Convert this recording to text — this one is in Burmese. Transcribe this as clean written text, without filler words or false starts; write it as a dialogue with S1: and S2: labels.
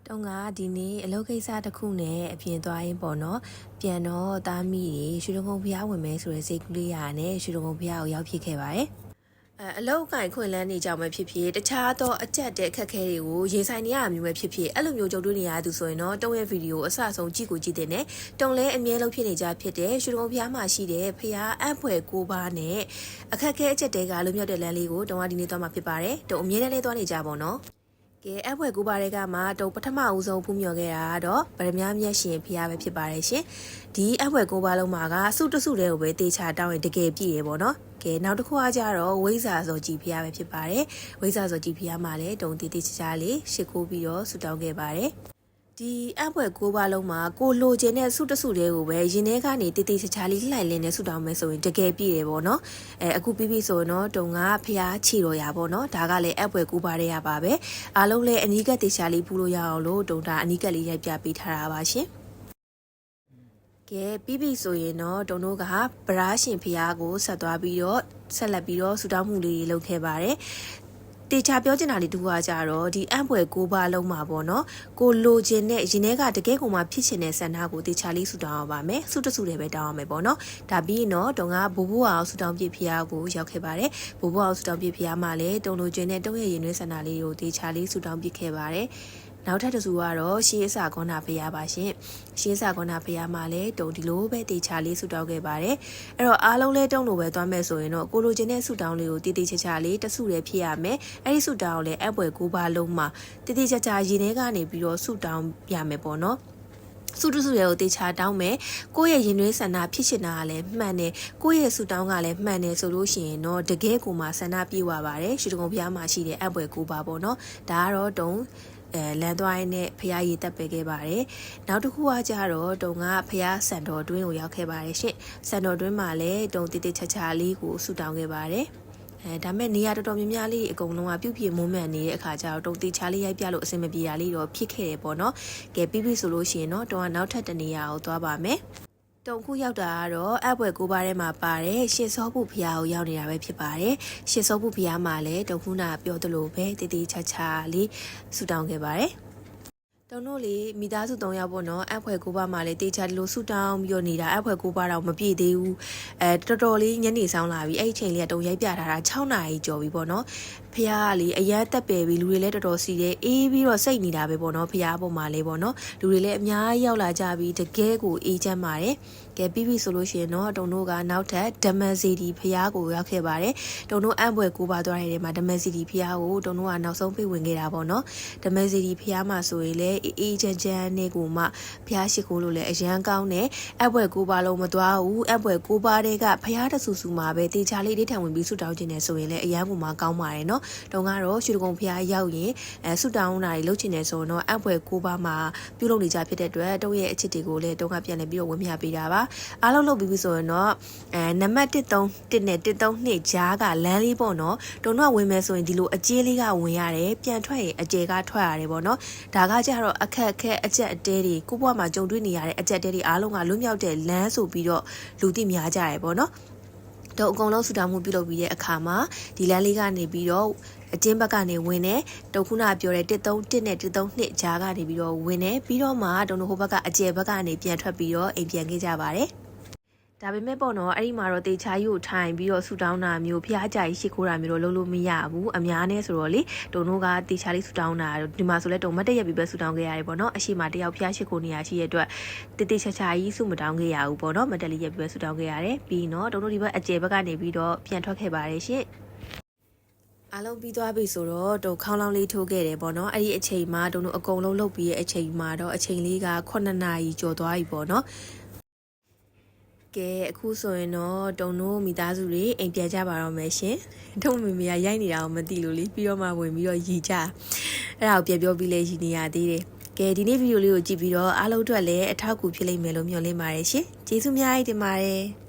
S1: တုံးကဒီနေ့အလုပ်ကိစ္စတစ်ခုနဲ့အပြင်သွားရင်ပေါ့နော်ပြန်တော့သားမိတွေရွှေတုံးကုန်းဖျားဝင်မယ်ဆိုတဲ့စိတ်ကူးလေးရာနဲ့ရွှေတုံးကုန်းဖျားကိုရောက်ဖြစ်ခဲ့ပါတယ်အလောက်ကိုင်ခွင့်လန်းနေကြမှာဖြစ်ဖြစ်တခြားသောအကြက်တဲ့အခက်အခဲတွေကိုရင်ဆိုင်နေရမျိုးပဲဖြစ်ဖြစ်အဲ့လိုမျိုးကြုံတွေ့နေရသူဆိုရင်တော့တုံးရဲ့ဗီဒီယိုအစဆုံးကြည့်ကိုကြည့်တဲ့နဲ့တုံးလဲအမြဲလုံးဖြစ်နေကြဖြစ်တဲ့ရွှေတုံးကုန်းဖျားမှာရှိတဲ့ဖျားအပ်ဖွယ်9ပါးနဲ့အခက်အခဲအကြက်တွေကလွတ်မြောက်တဲ့လမ်းလေးကိုတုံးကဒီနေ့သွားမှာဖြစ်ပါတယ်တုံးအမြဲတမ်းလေးသွားနေကြပါတော့ကဲအဖွဲကူပါတွေကမှတော့ပထမဦးဆုံးဖူးမြော်ခဲ့တာကတော့ဗရမ ्या မျက်ရှင်ဖျားပဲဖြစ်ပါတယ်ရှင်ဒီအဖွဲကူပါလုံးမှာကစုတစုတည်းကိုပဲတေချာတောင်းရင်တကယ်ပြည့်ရပေါ့နော်ကဲနောက်တစ်ခုကကြတော့ဝိဇာစောကြည်ဖျားပဲဖြစ်ပါတယ်ဝိဇာစောကြည်ဖျားမှာလည်းတုံတေချာလေးရှ िख ိုးပြီးတော့ဆူတောင်းခဲ့ပါတယ်ဒီအဖွဲ9ပါးလုံးမှာကိုလိုချင်တဲ့စုတစုတွေကိုပဲရင်ထဲကနေတေချာလေးလှိုင်လင်းနဲ့ဆူတောင်းမယ်ဆိုရင်တကယ်ပြည့်တယ်ပေါ့နော်အခုပြီးပြီဆိုတော့တုံကဖျားချီတော်ရပေါ့နော်ဒါကလည်းအဖွဲ9ပါးတွေကပါပဲအားလုံးလည်းအနီးကပ်တေချာလေးဖူးလို့ရအောင်လို့တုံတာအနီးကပ်လေးရိုက်ပြပေးထားတာပါရှင်ကဲပြီးပြီဆိုရင်တော့တုံတို့ကဗရာရှင်ဖျားကိုဆက်သွားပြီးတော့ဆက်လက်ပြီးတော့ဆူတောင်းမှုလေးလုပ်ခဲ့ပါတယ်တေချာပြောချင်တာလေးတူကကြတော့ဒီအံ့ဖွယ်9ပါးလုံးမှာပေါ့နော်ကိုလိုချင်တဲ့ရင်ထဲကတကယ်ကိုမှဖြစ်ချင်တဲ့ဆန္ဒကိုတေချာလေးဆူတောင်းအောင်ပါမယ်ဆူတဆူတွေပဲတောင်းအောင်မယ်ပေါ့နော်ဒါပြီးရင်တော့တုံကဘိုးဘိုးအောင်ဆူတောင်းပြဖျားကိုရောက်ခဲ့ပါတယ်ဘိုးဘိုးအောင်ဆူတောင်းပြဖျားမှာလည်းတုံလိုချင်တဲ့တုံရဲ့ရင်သွင်းဆန္ဒလေးကိုတေချာလေးဆူတောင်းပြခဲ့ပါတယ်နောက်ထပ်တစ်စုကတော့ရှေးအစာကောနာဖျားပါရှင်ရှေးအစာကောနာဖျားမှာလည်းတုံဒီလိုပဲတေချာလေးဆူတောင်းခဲ့ပါတယ်အဲ့တော့အားလုံးလဲတုံလိုပဲသွားမယ်ဆိုရင်တော့ကိုလိုချင်တဲ့ဆူတောင်းလေးကိုတေချာလေးတဆူလေးဖြစ်ရမယ်အဲ့ဒီဆူတောင်းကိုလည်းအပွဲ9ပါးလုံးမှာတေချာရင်ထဲကနေပြီးတော့ဆူတောင်းရမယ်ပေါ့နော်စုတစုရဲ့ကိုတေချာတောင်းမယ်ကိုယ့်ရဲ့ရင်သွေးဆန္ဒဖြစ်ချင်တာကလည်းမှန်တယ်ကိုယ့်ရဲ့ဆူတောင်းကလည်းမှန်တယ်ဆိုလို့ရှိရင်တော့တကယ်ကိုမှဆန္ဒပြေဝပါတယ်ရွှေတုံကုန်းဖျားမှာရှိတဲ့အပွဲ9ပါးပေါ့နော်ဒါကတော့တုံလမ်းသွားရင်းနဲ့ဖျားရည်တက်ပေးခဲ့ပါတယ်နောက်တစ်ခုကကြတော့တုံကဖျားစံတော်တွင်းကိုရောက်ခဲ့ပါတယ်ရှင့်စံတော်တွင်းမှာလည်းတုံတေချာလေးကိုဆူတောင်းခဲ့ပါတယ်ဒါမဲ့နေရာတော်တော်များများလေးအကုန်လုံးကပြုတ်ပြမုံမှန်နေတဲ့အခါကျတော့တုံတေချာလေးရိုက်ပြလို့အဆင်မပြေရလေးတော့ဖြစ်ခဲ့တယ်ပေါ့နော်ကဲပြီးပြီဆိုလို့ရှိရင်တော့တုံကနောက်ထပ်တနေရာကိုသွားပါမယ်တုံခုရောက်တာကတော့အပွဲ9ပါးထဲမှာပါတယ်ရှစ်စောဖို့ဖျားကိုရောက်နေတာပဲဖြစ်ပါတယ်ရှစ်စောဖို့ဖျားမှာလည်းတုံခုနာပြောသလိုပဲတေချာလေးဆူတောင်းခဲ့ပါတယ်တုံတို့လေမိသားစု3ယောက်ပေါ့နော်အဖွဲ9ပါးမှာလေတေချာဒီလိုဆူတောင်းပြီးတော့နေတာအဖွဲ9ပါးတော့မပြည့်သေးဘူးတော်တော်လေးညနေဆောင်လာပြီအဲ့ဒီချိန်လေးကတုံရိုက်ပြထားတာ6နာရီကျော်ပြီပေါ့နော်ဖျားကလေအရန်တက်ပယ်ပြီးလူတွေလည်းတော်တော်စီတယ်အေးပြီးတော့စိတ်နေတာပဲပေါ့နော်ဖျားပေါ်မှာလေးပေါ့နော်လူတွေလည်းအများကြီးရောက်လာကြပြီးတကယ်ကိုအေးချမ်းပါတယ်ကဲပြီးပြီဆိုလို့ရှိရင်တော့တုံတို့ကနောက်ထပ်ဓမ္မစီတီဖျားကိုရောက်ခဲ့ပါတယ်တုံတို့အပွဲ9ပါးသွားတဲ့နေရာမှာဓမ္မစီတီဖျားကိုတုံတို့ကနောက်ဆုံးပြေးဝင်ခဲ့တာပေါ့နော်ဓမ္မစီတီဖျားမှာဆိုရင်လည်းအေးချမ်းနဲ့ကိုမှဖျားရှိခိုးလို့လည်းအရန်ကောင်းတယ်အပွဲ9ပါးလုံးမသွားဘူးအပွဲ9ပါးတည်းကဖျားတဆူဆူမှာပဲတေချာလေးဒိဋ္ဌံဝင်ပြီးဆူတောင်းခြင်းနဲ့ဆိုရင်လည်းအရန်ကိုမှကောင်းပါတယ်နော်တုံကတော့ရွှေတုံကုန်းဖျားရောက်ရင်ဆူတောင်းတာတွေလုပ်ချင်တယ်ဆိုတော့အပွဲ9ပါးမှာပြုလုပ်နေကြဖြစ်တဲ့အတွက်တုံရဲ့အချစ်တွေကိုလည်းတုံကပြန်လည်ပြီးတော့ဝင်ပြပေးတာပါအားလုံးလုပ်ပြီးပြီဆိုရင်တော့နံပါတ်131နဲ့132ကြားကလမ်းလေးပေါ့နော်တုံတော့ဝင်မယ်ဆိုရင်ဒီလိုအကျေးလေးကဝင်ရတယ်ပြန်ထွက်ရင်အကျယ်ကထွက်ရတယ်ပေါ့နော်ဒါကကြတော့အခက်အခဲအကျက်အတဲတွေကိုဘွားမှာကြုံတွေ့နေရတဲ့အကျက်အတဲတွေအားလုံးကလွတ်မြောက်တဲ့လမ်းဆိုပြီးတော့လူသိများကြရပေါ့နော်တော့အကုန်လုံးဆူတောင်းမှုပြုလုပ်ပြီးတဲ့အခါမှာဒီလမ်းလေးကနေပြီးတော့အကျဉ်းဘက်ကနေဝင်တယ်တုံခုနပြောတဲ့131နဲ့132ကြားကနေပြီးတော့ဝင်တယ်ပြီးတော့မှတုံတို့ဟိုဘက်ကအကျယ်ဘက်ကနေပြန်ထွက်ပြီးတော့အိမ်ပြန်ခဲ့ကြပါတယ်ဒါပေမဲ့ပေါ့နော်အဲ့ဒီမှာတော့တေချာကြီးကိုထိုင်ပြီးတော့ဆူတောင်းတာမျိုးဖျားကြကြီးရှိခိုးတာမျိုးတော့လုပ်လို့မရဘူးအများနဲ့ဆိုတော့လေတုံတို့ကတေချာလေးဆူတောင်းတာဒီမှာဆိုလဲတုံမတ်တရက်ပြီးပဲဆူတောင်းခဲ့ရတယ်ပေါ့နော်အရှိမတယောက်ဖျားရှိခိုးနေရရှိရဲ့အတွက်တေချာကြီးဆူမတောင်းခဲ့ရဘူးပေါ့နော်မတ်တလေးရက်ပြီးပဲဆူတောင်းခဲ့ရတယ်ပြီးတော့တုံတို့ဒီဘက်အကျယ်ဘက်ကနေပြီးတော့ပြန်ထွက်ခဲ့ပါတယ်ရှင့်အားလုံးပြီးသွားပြီဆိုတော့တုံခေါင်းလောင်းလေးထိုးခဲ့တယ်ပေါ့နော်အဲ့ဒီအချိန်မှာတုံတို့အကုန်လုံးလုပ်ပြီးရဲ့အချိန်မှာတော့အချိန်လေးက9နာရီကျော်သွားပြီပေါ့နော်ကဲအခုဆိုရင်တော့တုံတို့မိသားစုတွေအိမ်ပြန်ကြပါတော့မယ်ရှင်တုံမေမေကရိုက်နေတာကိုမသိလို့လေပြီးတော့မှဝင်ပြီးတော့ရီကြအဲ့ဒါကိုပြန်ပြောပြီးလဲရီနေရသေးတယ်ကဲဒီနေ့ဗီဒီယိုလေးကိုကြည့်ပြီးတော့အားလုံးအတွက်လည်းအထောက်အကူဖြစ်လိမ့်မယ်လို့မျှော်လင့်ပါတယ်ရှင်ကျေးဇူးများကြီးတင်ပါတယ်